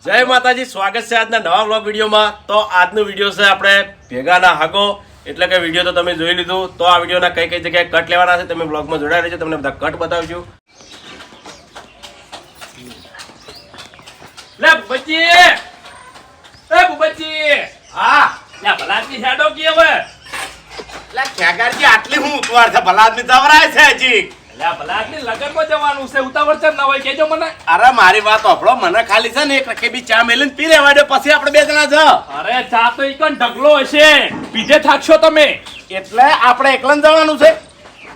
જય માતાજી, સ્વાગત છે આજના નવા વ્લોગ વિડીયોમાં. તો આજનો વિડીયો છે આપણે ભેગાના હાગો, એટલે કે વિડીયો તો તમે જોઈ લીધું. તો આ વિડીયોના કઈ કઈ જગ્યાએ કટ લેવાના છે તમે વ્લોગમાં જોડાઈ રહેજો, તમને બધા કટ બતાવજો. લે બુબજી, એ બુબજી, હા લે ભલાદની હેડો કે હવે લે ખેગારજી આટલી હું ઉતવાર છે ભલાદની જવરાય છે હજી. લે ભલાદની લગનમાં જવાનું છે, ઉતાવળ છે ના હોય કેજો મને. અરે મારી વાત સાંભળો, મને ખાલી છે ને એક રકેબી ચા મેલીને પી લેવા દો, પછી આપણે બે જણા જ. અરે ચા તો ઈકન ઢગલો હશે, પીધે થાકશો તમે. એટલે આપણે એકલા જવાનું છે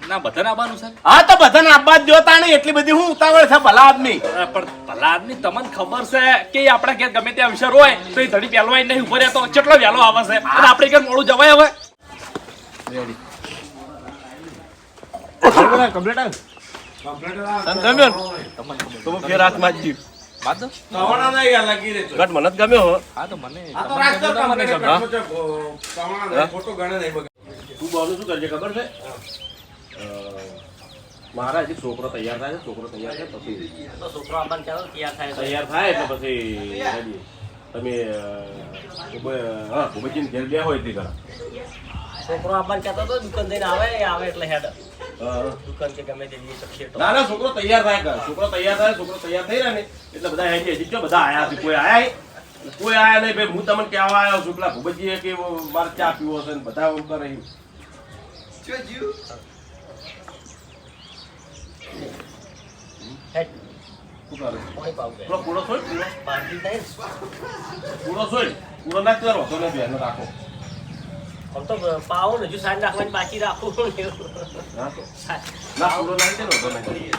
ના બધાને આવવાનું છે. હા તો બધાને આબાદ જોતા નહીં, એટલી બધી હું ઉતાવળ છે ભલા આદમી. પણ ભલા આદમી તમને ખબર છે કે આપણા ઘેર ગમે ત્યાં અવસર હોય તો એ ધડી પહેલવાય નહીં ઉભો રહે તો કેટલો વહેલો આવે છે, અને આપણે ઘેર મોડું જવાય હવે. મારા હજી છોકરો તૈયાર થાય છે, છોકરો તૈયાર થાય પછી છોકરો આપણને ચાલો તૈયાર થાય એટલે પછી તમે ભૂપતજીને ઘેર ગયા હોય તે કરા. છોકરો આપણને કહેતો હતો દુકાન જઈને આવે એટલે હેડ દુકાન કે ગમે તે ના ના છોકરો તૈયાર થાય કર, છોકરો તૈયાર થાય, છોકરો તૈયાર થઈ રહ્યા ને એટલે બધા હજી જો બધા આયા છે. કોઈ આયા નહીં ભાઈ, હું તમને કહેવા આવ્યો છું પેલા ભૂપતજીએ કે મારે ચા પીવો છે ને બધા ઉપર રહ્યું. પૂરો સોય પૂરો ના કરો તો નથી એનો રાખો. આમ તો પાવો ને હજુ સાંજ નાખવાની બાકી રાખવું ના પૂરો નાખી દે ને તો નહીં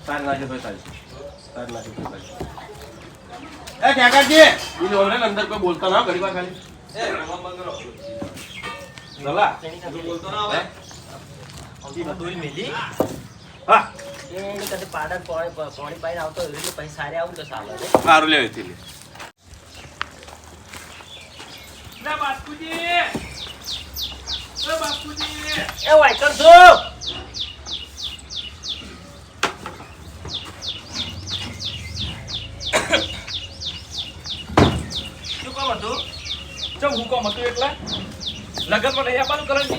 સાંજ નાખે તો સાંજ નાખે તો સાંજ. એ કાકાજી બીજું હમણાં અંદર કોઈ બોલતા ના ઘડી વાર ખાલી ચલા બોલતો ના હવે હા એની કદી પાડર પાણી પાઈને આવતો એટલે પછી સારે આવું તો સારું સારું લેવી હતી. બાપુજી એ વાયકર છો શું કામ હતું? ચમ હુકમ હતું એટલે લગનમાં નહીં આપવાનું કરંટ.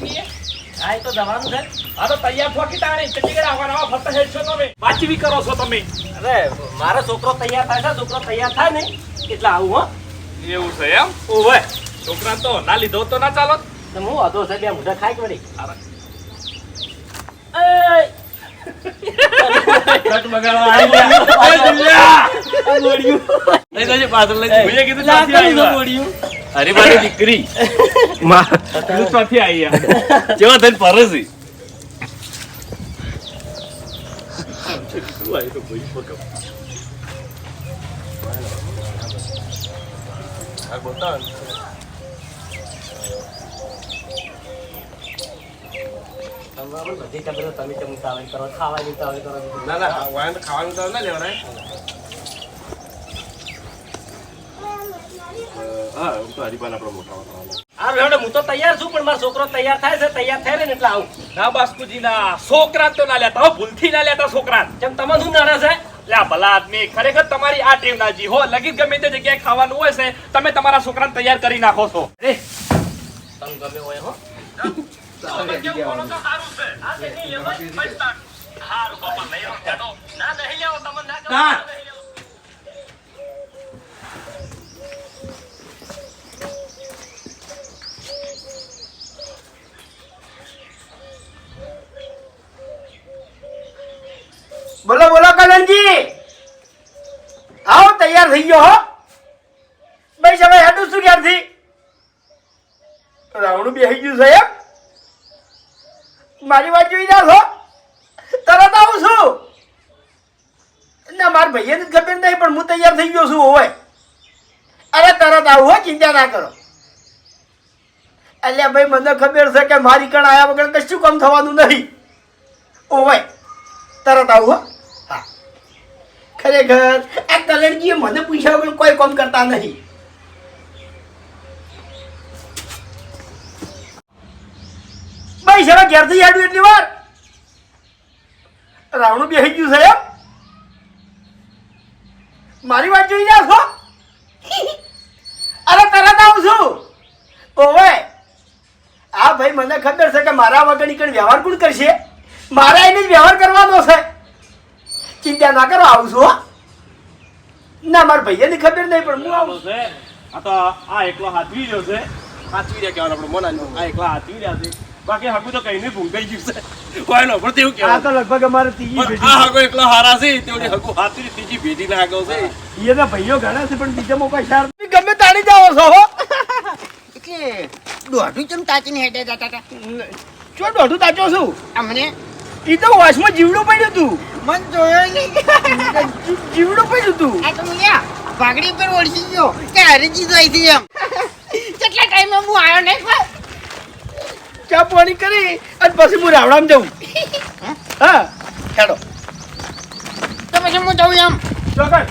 હા એ તો જવાનું છે. આ તો તૈયાર થોકી તાણી ચંડીગઢ આવવાના ફરતા હેડ છો તમે, વાંચી કરો છો તમે. અરે મારો છોકરો તૈયાર થાય છે, છોકરો તૈયાર થાય ને એટલે આવું હો. એવું છે એમ? ઓવે છોકરા તો ના લીધો તો ના ચાલો. હું હતો છે બે મુઢા ખાઈ વળી અરે મારી દીકરી ચોથી આવી કેવા થઈને પરસી બધી તમે ઉતાવળ કરો, ખાવાની ઉતાવળ કરો. ના ના ખાવાનું તો ના લેવાય. હા તો હરીપાન આપણો મોટા હું તો તૈયાર છું પણ મારો છોકરો તૈયાર થાય છે, તૈયાર થાય ને એટલે આવું. ના બાસ્કુજી ના છોકરા તો ના લેતા, ભૂલથી ના લેતા છોકરા. કેમ તમે શું નાના છે? લા ભલા આદમી, ખરેખર તમારી આ ટેવ ના જી હો. લગી ગમે તે જગ્યાએ ખાવાનું હોય છે તમે તમારા છોકરાને તૈયાર કરી નાખો છો. તમે ગમે હોય હો. બોલો બોલો કલનજી, આવો તૈયાર થઈ ગયો હો. ભાઈ સમય હેડું શું ક્યારથી રાવણું બેસી ગયું છે એમ? મારી વાત જોઈ ના છો, તરત આવું છું. ના મારા ભાઈએ જ ખબર નહીં પણ હું તૈયાર થઈ ગયો છું. હોય અરે તરત આવું હો, ચિંતા ના કરો. અલ્યા ભાઈ મને ખબર છે કે મારી કણ આયા વગર કશું કામ થવાનું નહીં. ઓય તરત આવું હો. હા ખરેખર આ કલરજીએ મને પૂછ્યા વગર કોઈ કામ કરતા નહીં. ભાઈ હવે ઘેરથી યાડું એટલી વાર રાવણું બેસી ગયું છે એમ? મારી વાત જોઈ જાવ છો? અરે તરત આવું છું. ઓવે આ ભાઈ મને ખબર છે કે મારા વગર ઈ કણ વ્યવહાર કોણ કરશે? મારા એને જ વ્યવહાર કરવાનો છે. ચિંતા ના કરો, આવું છું હો. ના મારા ભાઈને ખબર નહીં પણ હું આવું છું. આ તો આ એકલો હાથવી રહ્યો છે. હાથવી રહ્યા કહેવાનું આપણે મોનાનો. આ એકલા હાથવી રહ્યા છે. બાકી હગું તો કઈ નહીં ભૂંકાઈ ગયું છે. કોઈ નો પણ તેવું આ કહેવાય. તો લગભગ અમારે ત્રીજી પણ પેઢી આ હગો એકલો હારા છે. તેઓની હગું હાથવી ત્રીજી પેઢીના હગો છે. એના ભાઈઓ ઘણા છે પણ બીજામાં કોઈ શાર નહીં. ગમે તાણી જાઓ છો હો. એટલે દોઢું ચમ તાચીને હેડે જતા હતા ચો દોઢું તાચો છું. અમને ઈ તો વાસમાં જીવડું પડ્યું હતું. મન જોયો નહીં જીવડું પડ્યું હતું. આ તો મને પાઘડી પર ઓળખી ગયો કે હરીજી જોઈ હતી એમ કેટલા ટાઈમે હું આવ્યો નહીં કોઈ ચા પાણી કરી અને પછી હું રાવડામ જાઉં. હા હેડો તો પછી હું જાઉં એમ ચોકડ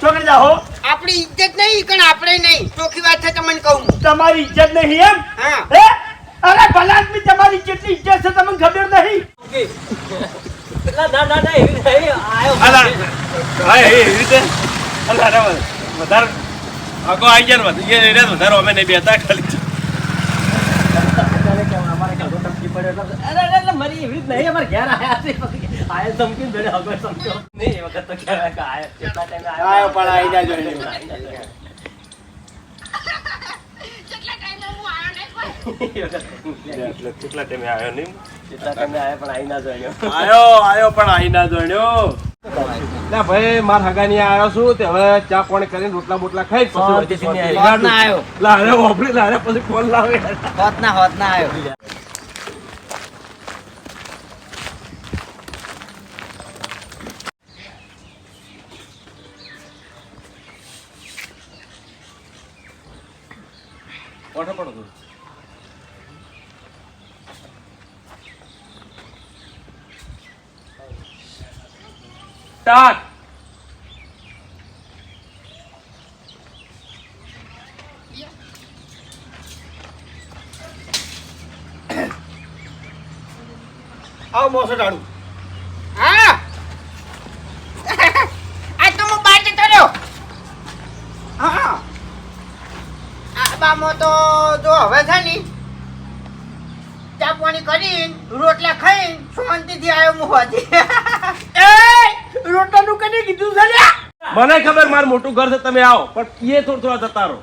ચોકડ જાઓ. આપણી ઇજ્જત નહીં પણ આપણે નહીં ચોખ્ખી વાત છે તમને કહું હું તમારી ઇજ્જત નહીં એમ? હા હે અરે ભલા આદમી તમારી કેટલી ઇજ્જત છે તમને ખબર નહીં? ના ના ના એવી નહીં આયો અલા, હા એવી રીતે અલા, અરે વધારે આગો આવી ગયા ને વધી ગયા એટલે વધારે અમે નહીં બેતા ખાલી અમારે કાઢો ધમકી પડ્યો એટલે અરે મારી એવી રીત નહીં અમારે ઘેર આયા છે પછી આયા ધમકી બેડે હગો સમજો નહીં એ વખત તો કહેવાય કે આયા કેટલા ટાઈમે આયો પણ આવી જાજો. કેટલા ટાઈમે હું આવ્યો નહીં કોઈ કેટલા ટાઈમે આવ્યો નહીં કેટલા ટાઈમે આયા પણ આઈ ના જોયો આયો પણ આઈ ના જોડ્યો ના ભાઈ માર હગાની આવ્યો છું તે હવે ચા પાણી કરીને રોટલા બોટલા ખાઈ શાંતિથી નહીં આવ્યો. હોત ના આવ્યો. લારે વાપરી લારે પછી ફોન લાવે હોત ના આવ્યો ઓઠો પડો તું સ્ટાર્ટ આવો મોસો ટાળું. હા આ તો હું બહાર જતો રહ્યો હા આ બામો તો જો હવે છે ને ચા પાણી કરીને રોટલા ખાઈને શાંતિથી આવ્યો હું હોતી એ રોટલાનું કને કીધું છે લ્યા? મને ખબર મારું મોટું ઘર છે તમે આવો પણ એ થોડું થોડા જતા રહો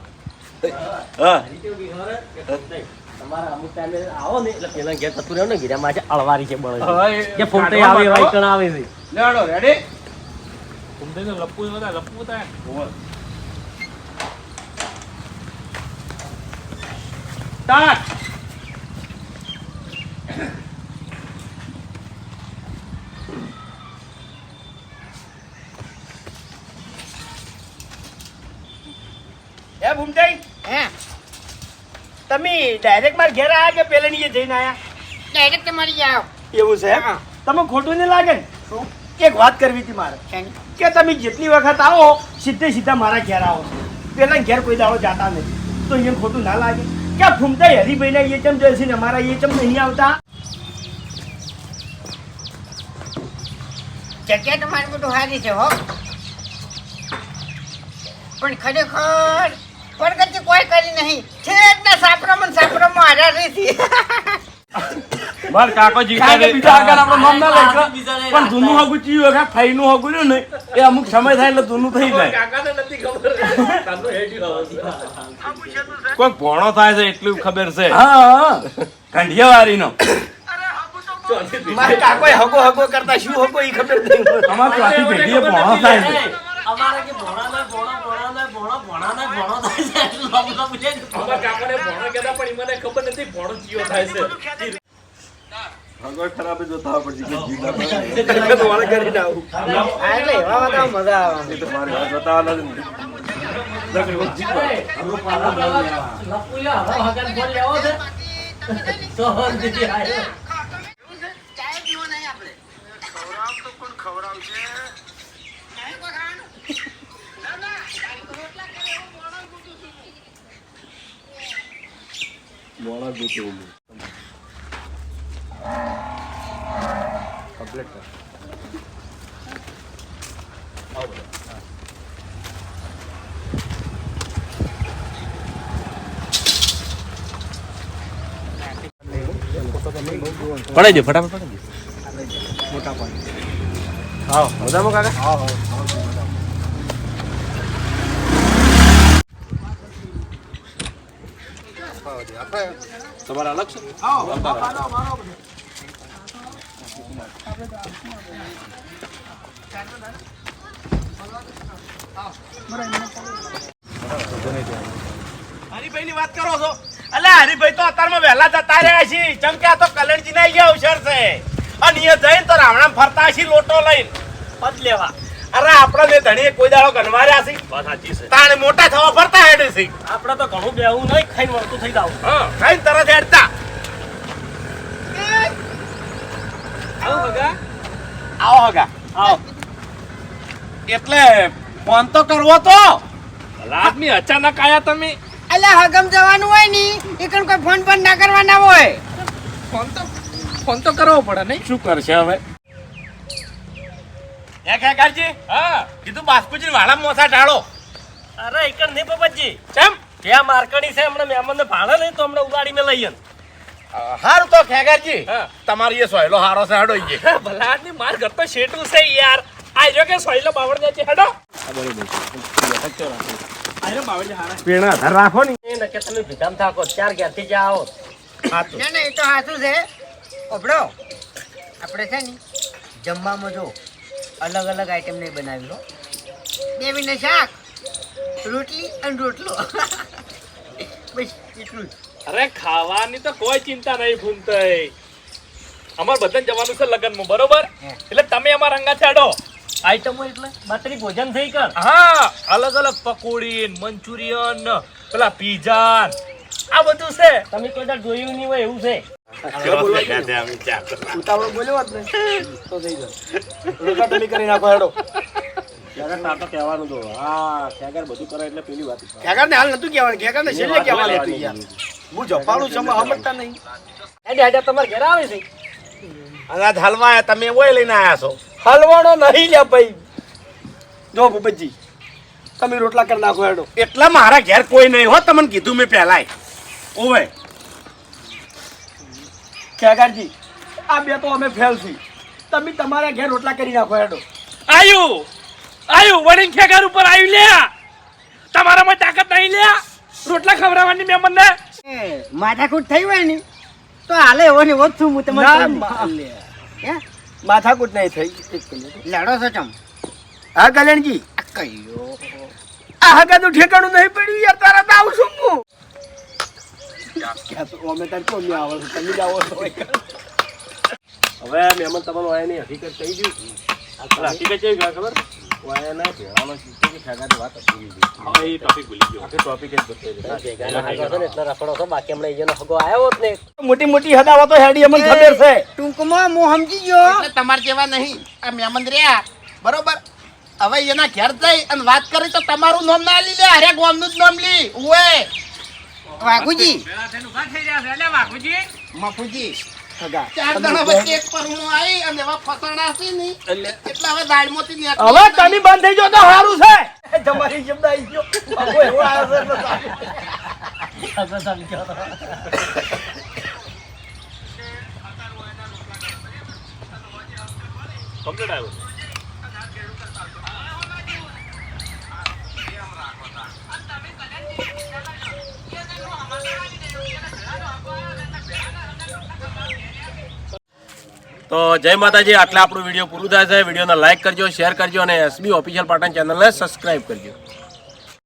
હા તમારા અમુક ટાઈમે આવો ને એટલે પેલા ઘેર થતું રહ્યો ને ઘીરા માટે અળવારી છે બળે હા, એ કે ફૂમતે કાઢવા આવે માંડો. વાઈકણ આવે છે લેડો રેડી સ્ટાર્ટ હે ભૂમતાઈ હે તમે ડાયરેક્ટ માર ઘેર આયા કે પેલેની એ જઈને આયા? ડાયરેક્ટ તમારી આવો એવું છે એમ? હા. તમે ખોટું નહીં લાગે ને? એક વાત કરવી હતી મારે શેની? કે તમે જેટલી વખત આવો સીધે સીધા મારા ઘેર આવો પેલા ઘેર કોઈ દાડો જાતા નથી તો અહીંયા ખોટું ના લાગે કે આ ફૂમતાઈ હરીભાઈના એ ચમ જોઈ છે ને અમારા એ ચમ નહીં આવતા? જગ્યા તો મારી બધું સારી છે હો પણ ખરેખર પ્રગતિ કોઈ કરી નહીં છેકના સાપરામાં હારા રહી હતી માર કાકો જીતા કારણ કે બીજા આગળ આપણું નામ ના લખે. પણ જૂનું હગું ચીયું હોય, ફાઈનું હગું રહ્યું ને એ અમુક સમય થાય એટલે જૂનું થઈ જાય. કોઈ ભોણો થાય છે એટલું ખબર છે હા કંઢિયાવાળીનો મારે કાકોએ હગો હગો કરતા શું હગો એ ખબર નહીં. અમારે ચોથી પેઢીએ ભોણો થાય છે. અમારે કે ભોણા થાય છે એટલું લાંબુ લાંબુ છે ભગવાન ખરાબ જ જોતા પડશે કે જીવડા વાળ કરીને આવું. એટલે એવા બધા મજા આવે એ તો મારે બતાવવાના જ નથી. લપુલ્યો હવે હગન ફોન લેવો છે સોહનજી આયો ચાય પીવો નહીં આપણે ખવડાવ તો કોણ ખવડાવશે ચાય કો ખાવાનું ના ના રોટલા કરે એવું મોણો ગૂતું છું મોળા ગોતું કમ્પ્લીટ કર પડાઈ દો ફટાફટ પડાઈ દો. મોટા પાણી. આવો મજામાં કાકા. હા હા તમારા અલગ છે. હરીભાઈ ની વાત કરો છો? અલ્યા હરીભાઈ તો અત્યારમાં વહેલા જતા રહ્યા છે. ચમક્યા તો કલરજી ના ગયા અવસર છે. અને એ જઈને તો રાવણા ફરતા છે લોટો લઈને પદ લેવા. અરે આપણા ને ધણીએ કોઈ દાડો ગણવાર્યા છે. વાત સાચી છે. તાણે મોટા થવા ફરતા હેડે છે. આપણે તો ઘણું બેવું નહીં, ખાઈને વળતું થઈ જાવ. હા ખાઈને તરત હેડતા. આવો ભગા, આવો હગા. આવો. એટલે ફોન તો કરવો તો. આદમી અચાનક આયા તમે. અલ્યા હગમ જવાનું હોય ની એકણ કોઈ ફોન પણ ના કરવાના હોય. ફોન તો કરવો પડે નહીં? શું કરશે હવે? હે કાકાજી, હા. કીધું બાસ્કુજી વાળા મોસા ઢાળો. અરે એકણ નહીં બાબાજી, કેમ? ત્યાં માર્કડી છે, હમણાં મહેમાનને ભાડે નહીં તો હમણાં ઉગાડીને લઈએ. હારું તો ખેગારજી, હા. તમારી એ સોયલો હારો છે હાડો ઈ. ભલા આદમી માર ઘર તો શેઠું છે યાર. આ જો કે સોયલો બાવળ જાય છે, હેડો. પેણા ધર રાખો ને. એ નકે તમે ભીધામ થાકો, ચાર ઘેરથી જ્યાં આવો. ના ના એ તો સાચું છે. ઓબડો આપણે છે ને જમવામાં જો અલગ અલગ આઈટમ નહીં બનાવી લો. દેવીને શાક, રોટલી અને રોટલો. બસ એટલું જ. અરે ખાવાની તો કોઈ ચિંતા નહીં ફૂમતઈ. અમાર બધાને જવાનું છે લગનમાં, બરોબર? એટલે તમે અમારા અંગા છાડો. આઈટમો એટલે બાતરી ભોજન થઈ કર. હા, અલગ અલગ પકોડી, મંચુરિયન, પેલા પીઝા, આ બધું છે. તમે કોઈ દાડ જોયું નહીં હોય એવું છે. ઉતાવળ બોલ્યો હોત ને તો થઈ જાય. રોકા ટલી કરી નાખો હેડો. ખેગર તાર તો કહેવાનું તો. હા ખેગર બધું કરે એટલે પેલી વાત. ખેગારને હાલ નતું કહેવાનું, ખેગારને છેલ્લે કહેવાનું હતું યાર. હું જપાડું છું સમજતા નહીં. હેડે હેડે તમારે ઘેર આવે છે. અનાજ હલવા તમે ઓય લઈને આયા છો. હલવાનો નહીં લ્યા ભાઈ. જો ભૂપતજી તમે રોટલા કરી નાખો હેડો. એટલા મારા ઘેર કોઈ નહીં હો, તમને કીધું મેં પહેલાય. ઓવે ખેગારજી આ બે તો અમે ફેલ છીએ. તમે તમારા ઘેર રોટલા કરી નાખો હેડો. આયુ વડીન ખેગાર ઉપર આવ્યું લે. તમારામાં તાકાત નહીં લે રોટલા ખવડાવવાની મહેમાનને. માથાકૂટ થઈ હોય ને તો હાલે એવો ને એવો જ છું હું ના, તમારે. હે માથાકૂટ નહીં થઈ. એક મિનિટ. લડો છો ચમ હા કલ્યાણજી કયો આ હગાનું ઠેકાણું નહીં પડ્યું યાર. તારા તો આવું છું હું. ક્યાં તો અમે તાર કોણ નહીં આવો છો? તમે જ આવો છો. હવે મહેમાન તમારું વાય ની હકીકત કહી દઉં. હકીકત કેવી ગયા ખબર? વાયના ભેળાનો શીખે કે ખેગાની વાત હતી. હા, એ ટોપિક ભૂલી ગયો. આખી ટોપિક જ બતાવી દે. ભેગાના હાગો છે ને એટલે રખડો છો, બાકી હમણાં એનો હગો આવ્યો હોત ને. મોટી મોટી હદાવા તો હેડી અમને ખબર છે. ટૂંકમાં હું સમજી ગયો. એટલે તમારે જેવા નહીં આ મહેમાન રહ્યા બરોબર. હવે એના ઘેર જઈ અને વાત કરી તો તમારું નામ ના લી લે, હરે ગામનું જ નામ લી. ઓએ વાઘુજી મફુજી હગા ચાર જણા વચ્ચે એક પરણું આવી અને એવા ફસાણા છે ને એટલે હવે દાળમાંથી નીકળી. હવે તમે બંધ થઈ જાઓ તો સારું છે. તમારી શબ્દ આવી ગયો. હવે એવો આવ્યો છે એટલે સારું. હગો સમજો. કમ્પ્લીટ આવ્યો. તો જય માતાજી. આટલા આપણું વિડીયો પૂરું થાય છે. વિડીયોને લાઈક કરજો, શેર કરજો અને એસબી ઓફિશિયલ પાટણ ચેનલને સબસ્ક્રાઈબ કરજો.